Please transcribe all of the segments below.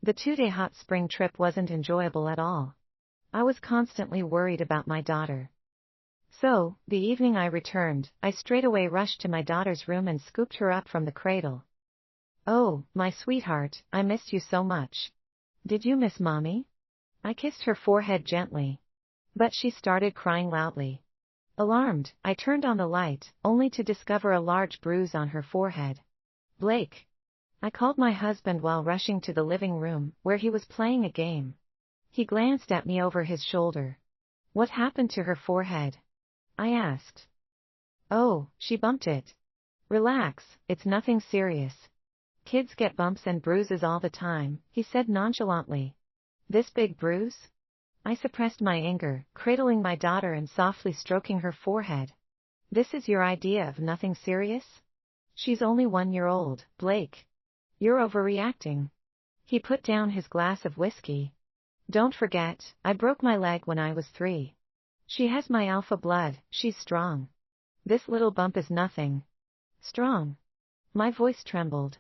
The 2-day hot spring trip wasn't enjoyable at all. I was constantly worried about my daughter. So, the evening I returned, I straightaway rushed to my daughter's room and scooped her up from the cradle. "Oh, my sweetheart, I missed you so much. Did you miss Mommy?" I kissed her forehead gently. But she started crying loudly. Alarmed, I turned on the light, only to discover a large bruise on her forehead. "Blake!" I called my husband while rushing to the living room, where he was playing a game. He glanced at me over his shoulder. "What happened to her forehead?" I asked. "Oh, she bumped it. Relax, it's nothing serious. Kids get bumps and bruises all the time," he said nonchalantly. "This big bruise?" I suppressed my anger, cradling my daughter and softly stroking her forehead. "This is your idea of nothing serious? She's only 1 year old, Blake. You're overreacting." He put down his glass of whiskey. "Don't forget, I broke my leg when I was 3. She has my alpha blood, she's strong. This little bump is nothing." "Strong?" My voice trembled.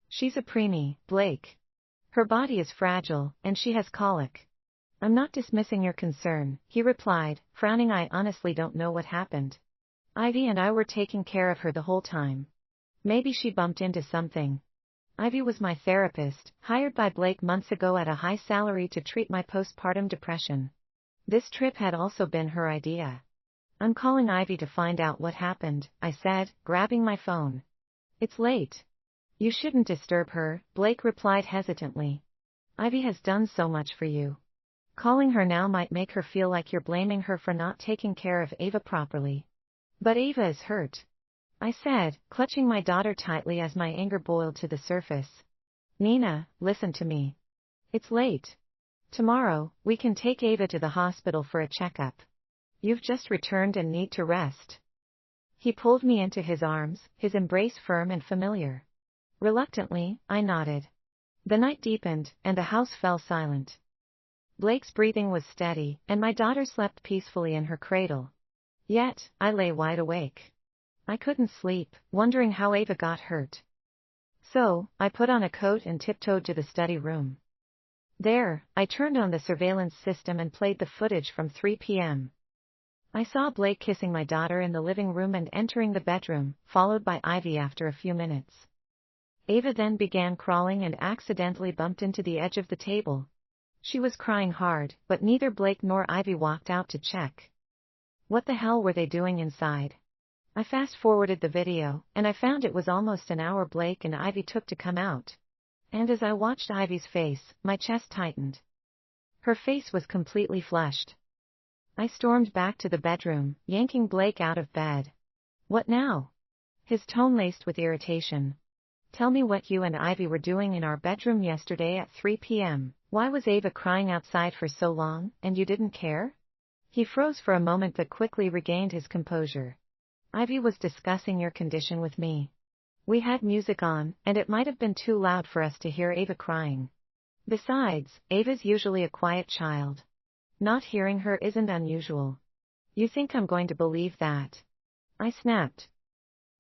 "She's a preemie, Blake. Her body is fragile, and she has colic." "I'm not dismissing your concern," he replied, frowning. "I honestly don't know what happened. Ivy and I were taking care of her the whole time. Maybe she bumped into something." Ivy was my therapist, hired by Blake months ago at a high salary to treat my postpartum depression. This trip had also been her idea. "I'm calling Ivy to find out what happened," I said, grabbing my phone. "It's late." "You shouldn't disturb her," Blake replied hesitantly. "Ivy has done so much for you. Calling her now might make her feel like you're blaming her for not taking care of Ava properly." "But Ava is hurt," I said, clutching my daughter tightly as my anger boiled to the surface. "Nina, listen to me. It's late. Tomorrow, we can take Ava to the hospital for a checkup. You've just returned and need to rest." He pulled me into his arms, his embrace firm and familiar. Reluctantly, I nodded. The night deepened, and the house fell silent. Blake's breathing was steady, and my daughter slept peacefully in her cradle. Yet, I lay wide awake. I couldn't sleep, wondering how Ava got hurt. So, I put on a coat and tiptoed to the study room. There, I turned on the surveillance system and played the footage from 3 p.m. I saw Blake kissing my daughter in the living room and entering the bedroom, followed by Ivy after a few minutes. Ava then began crawling and accidentally bumped into the edge of the table. She was crying hard, but neither Blake nor Ivy walked out to check. What the hell were they doing inside? I fast-forwarded the video, and I found it was almost an hour Blake and Ivy took to come out. And as I watched Ivy's face, my chest tightened. Her face was completely flushed. I stormed back to the bedroom, yanking Blake out of bed. "What now?" His tone laced with irritation. "Tell me what you and Ivy were doing in our bedroom yesterday at 3 p.m. Why was Ava crying outside for so long, and you didn't care?" He froze for a moment but quickly regained his composure. "Ivy was discussing your condition with me. We had music on, and it might have been too loud for us to hear Ava crying. Besides, Ava's usually a quiet child. Not hearing her isn't unusual. You think I'm going to believe that?" I snapped.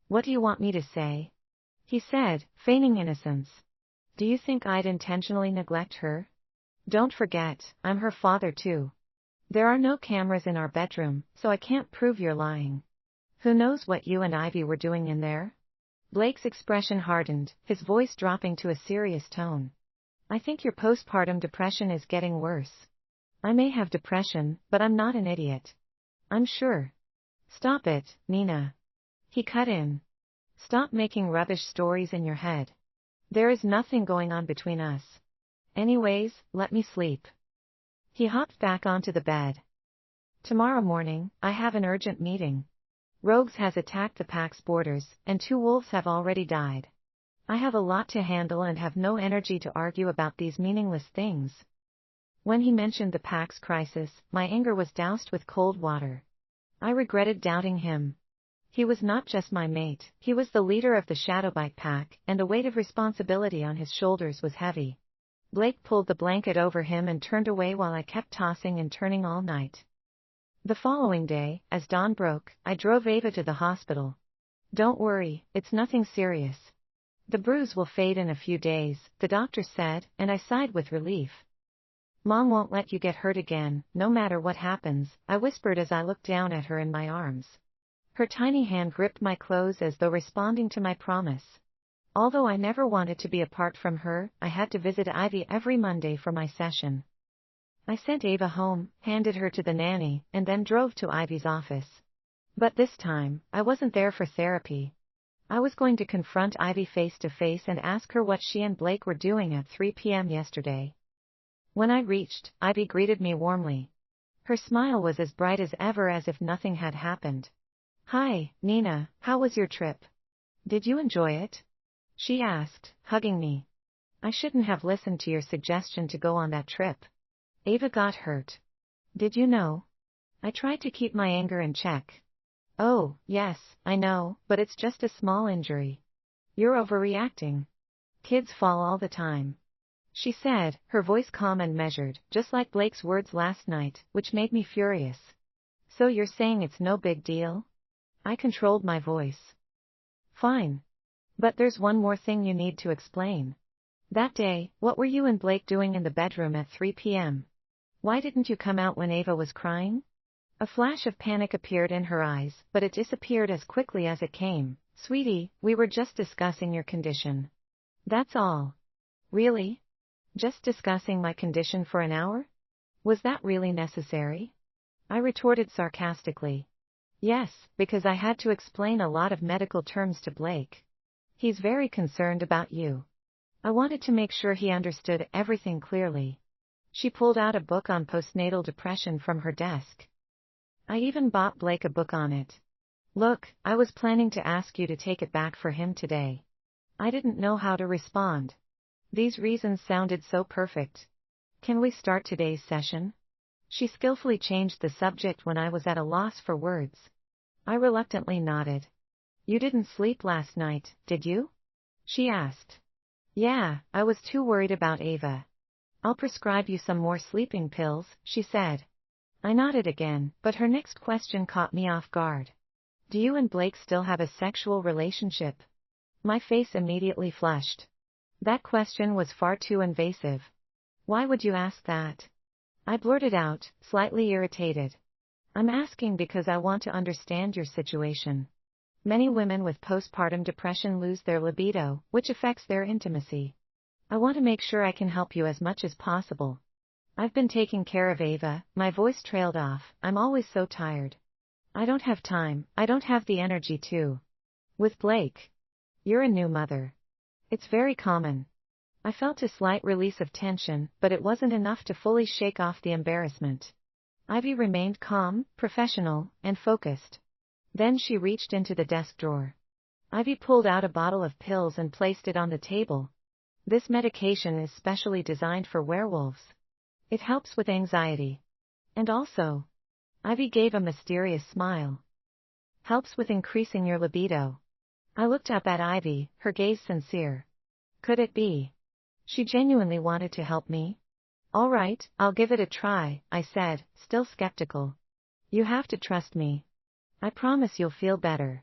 "What do you want me to say?" he said, feigning innocence. "Do you think I'd intentionally neglect her? Don't forget, I'm her father too. There are no cameras in our bedroom, so I can't prove you're lying. Who knows what you and Ivy were doing in there?" Blake's expression hardened, his voice dropping to a serious tone. "I think your postpartum depression is getting worse. I may have depression, but I'm not an idiot. I'm sure." "Stop it, Nina." He cut in. "Stop making rubbish stories in your head. There is nothing going on between us. Anyways, let me sleep." He hopped back onto the bed. "Tomorrow morning, I have an urgent meeting. Rogues has attacked the pack's borders, and 2 wolves have already died. I have a lot to handle and have no energy to argue about these meaningless things." When he mentioned the pack's crisis, my anger was doused with cold water. I regretted doubting him. He was not just my mate, he was the leader of the Shadowbite pack, and the weight of responsibility on his shoulders was heavy. Blake pulled the blanket over him and turned away while I kept tossing and turning all night. The following day, as dawn broke, I drove Ava to the hospital. "Don't worry, it's nothing serious." The bruise will fade in a few days, the doctor said, and I sighed with relief. Mom won't let you get hurt again, no matter what happens, I whispered as I looked down at her in my arms. Her tiny hand gripped my clothes as though responding to my promise. Although I never wanted to be apart from her, I had to visit Ivy every Monday for my session. I sent Ava home, handed her to the nanny, and then drove to Ivy's office. But this time, I wasn't there for therapy. I was going to confront Ivy face to face and ask her what she and Blake were doing at 3 p.m. yesterday. When I reached, Ivy greeted me warmly. Her smile was as bright as ever, as if nothing had happened. "Hi, Nina, how was your trip? Did you enjoy it?" she asked, hugging me. "I shouldn't have listened to your suggestion to go on that trip. Ava got hurt. Did you know?" I tried to keep my anger in check. "Oh, yes, I know, but it's just a small injury. You're overreacting. Kids fall all the time," she said, her voice calm and measured, just like Blake's words last night, which made me furious. "So you're saying it's no big deal?" I controlled my voice. "Fine. But there's one more thing you need to explain. That day, what were you and Blake doing in the bedroom at 3 p.m.? Why didn't you come out when Ava was crying?" A flash of panic appeared in her eyes, but it disappeared as quickly as it came. "Sweetie, we were just discussing your condition. That's all." "Really? Just discussing my condition for an hour? Was that really necessary?" I retorted sarcastically. "Yes, because I had to explain a lot of medical terms to Blake. He's very concerned about you. I wanted to make sure he understood everything clearly." She pulled out a book on postnatal depression from her desk. "I even bought Blake a book on it. Look, I was planning to ask you to take it back for him today. I didn't know how to respond. These reasons sounded so perfect. Can we start today's session?" She skillfully changed the subject when I was at a loss for words. I reluctantly nodded. "You didn't sleep last night, did you?" she asked. "Yeah, I was too worried about Ava. I'll prescribe you some more sleeping pills," she said. I nodded again, but her next question caught me off guard. "Do you and Blake still have a sexual relationship?" My face immediately flushed. That question was far too invasive. "Why would you ask that?" I blurted out, slightly irritated. "I'm asking because I want to understand your situation. Many women with postpartum depression lose their libido, which affects their intimacy. I want to make sure I can help you as much as possible. I've been taking care of Ava." My voice trailed off. "I'm always so tired. I don't have time, I don't have the energy to. With Blake. You're a new mother. It's very common." I felt a slight release of tension, but it wasn't enough to fully shake off the embarrassment. Ivy remained calm, professional, and focused. Then she reached into the desk drawer. Ivy pulled out a bottle of pills and placed it on the table. "This medication is specially designed for werewolves. It helps with anxiety. And also," Ivy gave a mysterious smile, "helps with increasing your libido." I looked up at Ivy, her gaze sincere. Could it be? She genuinely wanted to help me? "All right, I'll give it a try," I said, still skeptical. "You have to trust me. I promise you'll feel better."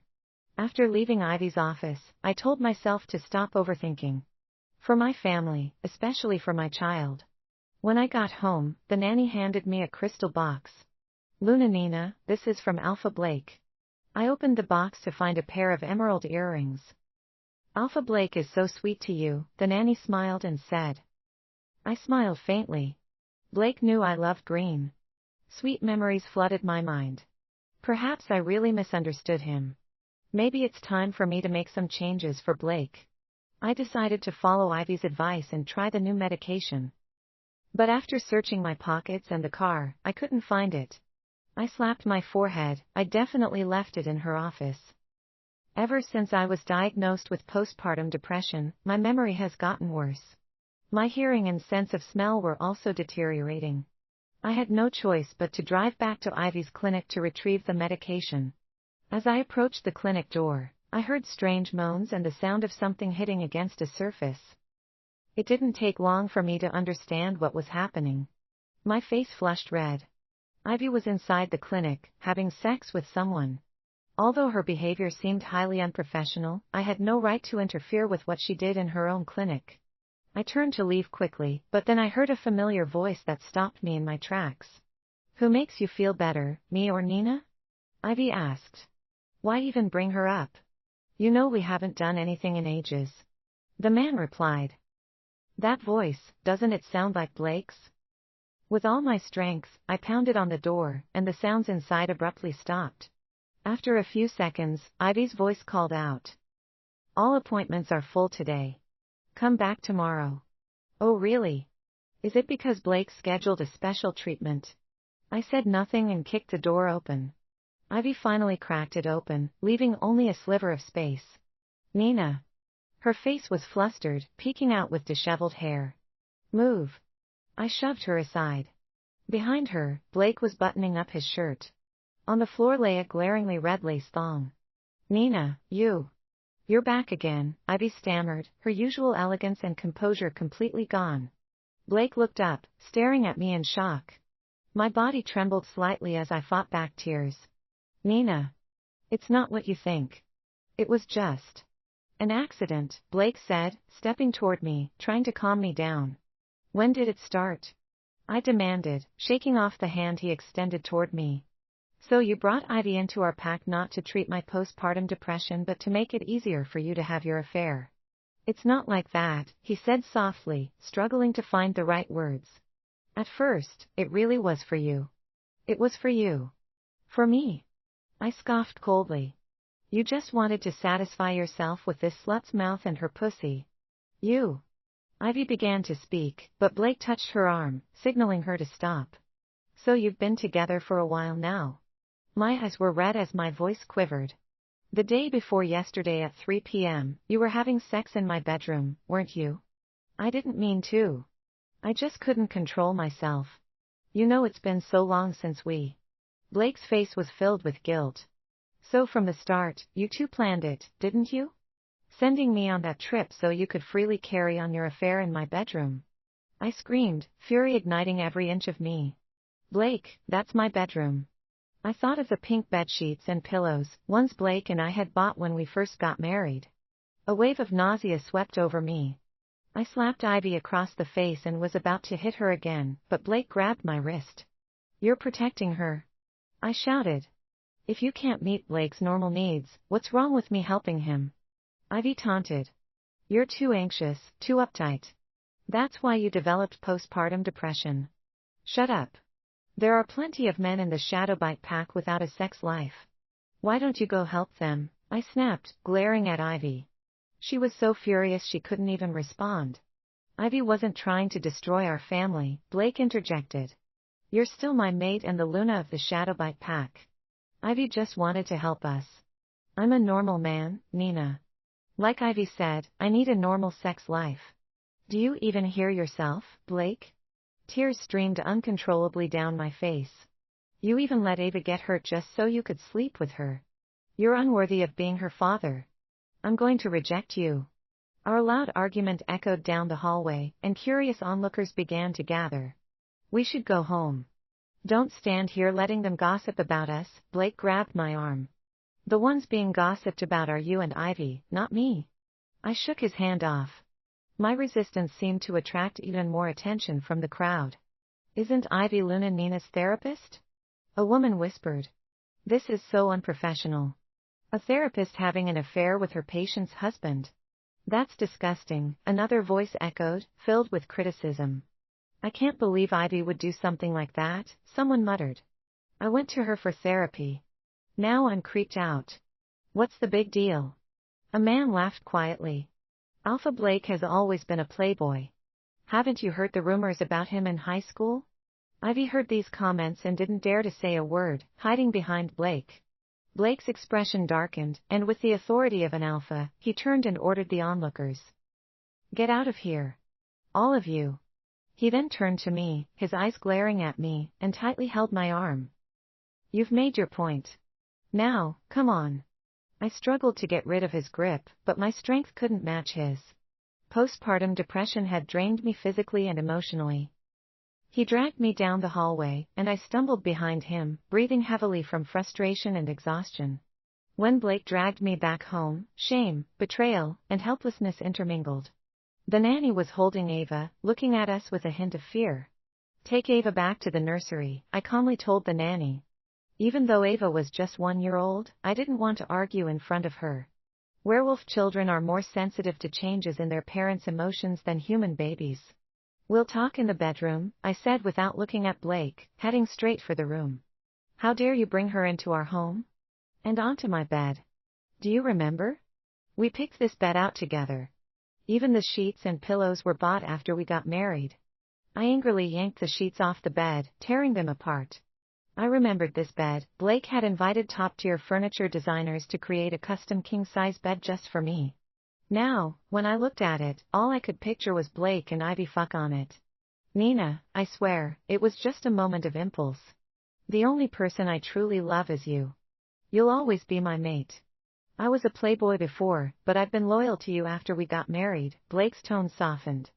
After leaving Ivy's office, I told myself to stop overthinking. For my family, especially for my child. When I got home, the nanny handed me a crystal box. "Luna Nina, this is from Alpha Blake." I opened the box to find a pair of emerald earrings. "Alpha Blake is so sweet to you," the nanny smiled and said. I smiled faintly. Blake knew I loved green. Sweet memories flooded my mind. Perhaps I really misunderstood him. Maybe it's time for me to make some changes for Blake. I decided to follow Ivy's advice and try the new medication. But after searching my pockets and the car, I couldn't find it. I slapped my forehead. I definitely left it in her office. Ever since I was diagnosed with postpartum depression, my memory has gotten worse. My hearing and sense of smell were also deteriorating. I had no choice but to drive back to Ivy's clinic to retrieve the medication. As I approached the clinic door, I heard strange moans and the sound of something hitting against a surface. It didn't take long for me to understand what was happening. My face flushed red. Ivy was inside the clinic, having sex with someone. Although her behavior seemed highly unprofessional, I had no right to interfere with what she did in her own clinic. I turned to leave quickly, but then I heard a familiar voice that stopped me in my tracks. Who makes you feel better, me or Nina? Ivy asked. Why even bring her up? You know we haven't done anything in ages. The man replied. That voice, doesn't it sound like Blake's? With all my strength, I pounded on the door, and the sounds inside abruptly stopped. After a few seconds, Ivy's voice called out. All appointments are full today. Come back tomorrow. Oh really? Is it because Blake scheduled a special treatment? I said nothing and kicked the door open. Ivy finally cracked it open, leaving only a sliver of space. Nina. Her face was flustered, peeking out with disheveled hair. Move. I shoved her aside. Behind her, Blake was buttoning up his shirt. On the floor lay a glaringly red lace thong. Nina, you're back again, Ivy stammered, her usual elegance and composure completely gone. Blake looked up, staring at me in shock. My body trembled slightly as I fought back tears. Nina. It's not what you think. It was just an accident, Blake said, stepping toward me, trying to calm me down. When did it start? I demanded, shaking off the hand he extended toward me. So you brought Ivy into our pack not to treat my postpartum depression but to make it easier for you to have your affair. It's not like that, he said softly, struggling to find the right words. At first, it really was for you. It was for you. For me. I scoffed coldly. You just wanted to satisfy yourself with this slut's mouth and her pussy. You. Ivy began to speak, but Blake touched her arm, signaling her to stop. So you've been together for a while now. My eyes were red as my voice quivered. The day before yesterday at 3 p.m., you were having sex in my bedroom, weren't you? I didn't mean to. I just couldn't control myself. You know it's been so long since we. Blake's face was filled with guilt. So from the start, you two planned it, didn't you? Sending me on that trip so you could freely carry on your affair in my bedroom. I screamed, fury igniting every inch of me. Blake, that's my bedroom. I thought of the pink bedsheets and pillows, ones Blake and I had bought when we first got married. A wave of nausea swept over me. I slapped Ivy across the face and was about to hit her again, but Blake grabbed my wrist. You're protecting her. I shouted. If you can't meet Blake's normal needs, what's wrong with me helping him? Ivy taunted. You're too anxious, too uptight. That's why you developed postpartum depression. Shut up. There are plenty of men in the Shadowbite pack without a sex life. Why don't you go help them? I snapped, glaring at Ivy. She was so furious she couldn't even respond. Ivy wasn't trying to destroy our family, Blake interjected. You're still my mate and the Luna of the Shadowbite pack. Ivy just wanted to help us. I'm a normal man, Nina. Like Ivy said, I need a normal sex life. Do you even hear yourself, Blake? Tears streamed uncontrollably down my face. You even let Ava get hurt just so you could sleep with her. You're unworthy of being her father. I'm going to reject you. Our loud argument echoed down the hallway, and curious onlookers began to gather. We should go home. Don't stand here letting them gossip about us, Blake grabbed my arm. The ones being gossiped about are you and Ivy, not me. I shook his hand off. My resistance seemed to attract even more attention from the crowd. Isn't Ivy Luna Nina's therapist? A woman whispered. This is so unprofessional. A therapist having an affair with her patient's husband. That's disgusting, another voice echoed, filled with criticism. I can't believe Ivy would do something like that, someone muttered. I went to her for therapy. Now I'm creeped out. What's the big deal? A man laughed quietly. Alpha Blake has always been a playboy. Haven't you heard the rumors about him in high school? Ivy heard these comments and didn't dare to say a word, hiding behind Blake. Blake's expression darkened, and with the authority of an alpha, he turned and ordered the onlookers. Get out of here. All of you. He then turned to me, his eyes glaring at me, and tightly held my arm. You've made your point. Now, come on. I struggled to get rid of his grip, but my strength couldn't match his. Postpartum depression had drained me physically and emotionally. He dragged me down the hallway, and I stumbled behind him, breathing heavily from frustration and exhaustion. When Blake dragged me back home, shame, betrayal, and helplessness intermingled. The nanny was holding Ava, looking at us with a hint of fear. Take Ava back to the nursery, I calmly told the nanny. Even though Ava was just 1 year old, I didn't want to argue in front of her. Werewolf children are more sensitive to changes in their parents' emotions than human babies. We'll talk in the bedroom, I said without looking at Blake, heading straight for the room. How dare you bring her into our home? And onto my bed. Do you remember? We picked this bed out together. Even the sheets and pillows were bought after we got married. I angrily yanked the sheets off the bed, tearing them apart. I remembered this bed. Blake had invited top-tier furniture designers to create a custom king-size bed just for me. Now, when I looked at it, all I could picture was Blake and Ivy fuck on it. Nina, I swear, it was just a moment of impulse. The only person I truly love is you. You'll always be my mate. I was a playboy before, but I've been loyal to you after we got married. Blake's tone softened.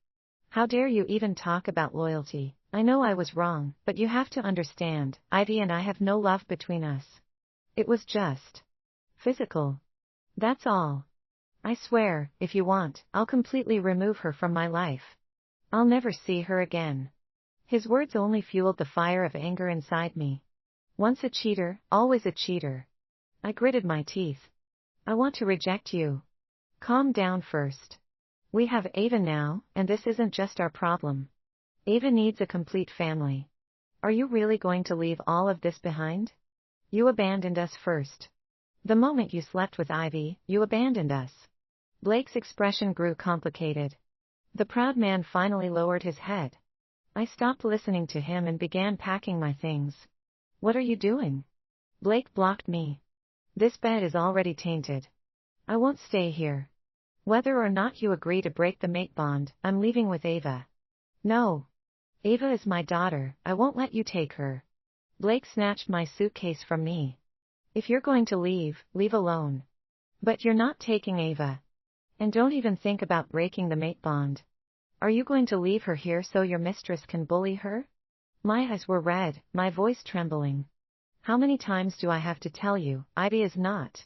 How dare you even talk about loyalty? I know I was wrong, but you have to understand, Ivy and I have no love between us. It was just physical. That's all. I swear, if you want, I'll completely remove her from my life. I'll never see her again. His words only fueled the fire of anger inside me. Once a cheater, always a cheater. I gritted my teeth. I want to reject you. Calm down first. We have Ava now, and this isn't just our problem. Ava needs a complete family. Are you really going to leave all of this behind? You abandoned us first. The moment you slept with Ivy, you abandoned us. Blake's expression grew complicated. The proud man finally lowered his head. I stopped listening to him and began packing my things. What are you doing? Blake blocked me. This bed is already tainted. I won't stay here. Whether or not you agree to break the mate bond, I'm leaving with Ava. No. Ava is my daughter, I won't let you take her. Blake snatched my suitcase from me. If you're going to leave, leave alone. But you're not taking Ava. And don't even think about breaking the mate bond. Are you going to leave her here so your mistress can bully her? My eyes were red, my voice trembling. How many times do I have to tell you, Ivy is not?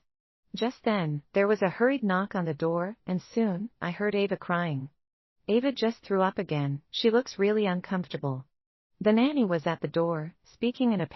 Just then, there was a hurried knock on the door, and soon, I heard Ava crying. Ava just threw up again, she looks really uncomfortable. The nanny was at the door, speaking in a